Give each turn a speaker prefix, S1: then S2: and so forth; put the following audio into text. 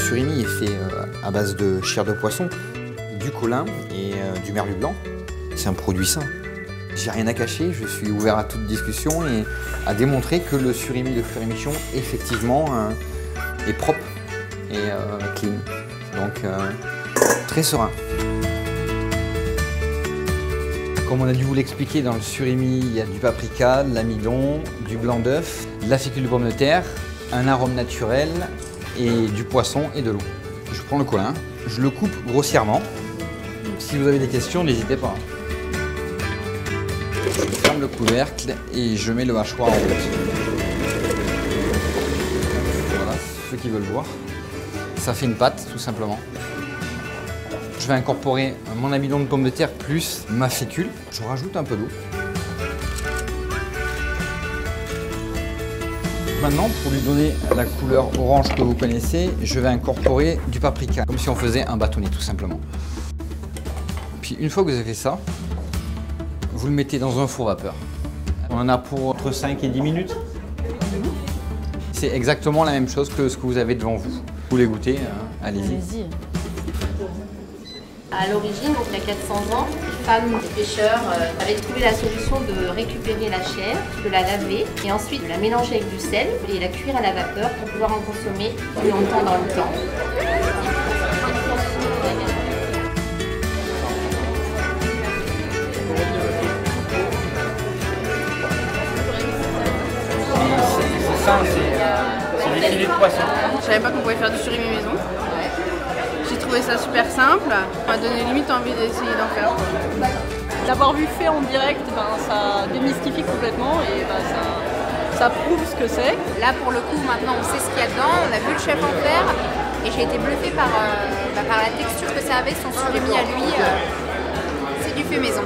S1: surimi est fait à base de chair de poisson, du colin et du merlu blanc. C'est un produit sain. J'ai rien à cacher, je suis ouvert à toute discussion et à démontrer que le surimi de Fleury Michon, effectivement, est propre et clean. Donc, très serein. Comme on a dû vous l'expliquer, dans le surimi, il y a du paprika, de l'amidon, du blanc d'œuf, de la fécule de pomme de terre, un arôme naturel et du poisson et de l'eau. Je prends le colin, je le coupe grossièrement. Si vous avez des questions, n'hésitez pas. Je ferme le couvercle et je mets le hachoir en route. Voilà, ceux qui veulent voir. Ça fait une pâte, tout simplement. Je vais incorporer mon amidon de pomme de terre plus ma fécule. Je rajoute un peu d'eau. Maintenant, pour lui donner la couleur orange que vous connaissez, je vais incorporer du paprika, comme si on faisait un bâtonnet, tout simplement. Puis une fois que vous avez fait ça, vous le mettez dans un four vapeur. On en a pour entre 5 et 10 minutes. C'est exactement la même chose que ce que vous avez devant vous. Vous voulez goûter, allez-y.
S2: À l'origine, donc il y a 400 ans, les femmes pêcheurs avaient trouvé la solution de récupérer la chair, de la laver et ensuite de la mélanger avec du sel et la cuire à la vapeur pour pouvoir en consommer plus longtemps dans le temps.
S3: C'est ça, c'est des filets de poisson.
S4: Je savais pas qu'on pouvait faire du surimi maison. J'ai trouvé ça super simple, ça m'a donné limite envie d'essayer d'en faire.
S5: D'avoir vu fait en direct, ça démystifie complètement et ça prouve ce que c'est.
S6: Là pour le coup maintenant on sait ce qu'il y a dedans, on a vu le chef en faire et j'ai été bluffée par la texture que ça avait, son surimi à lui, c'est du fait maison.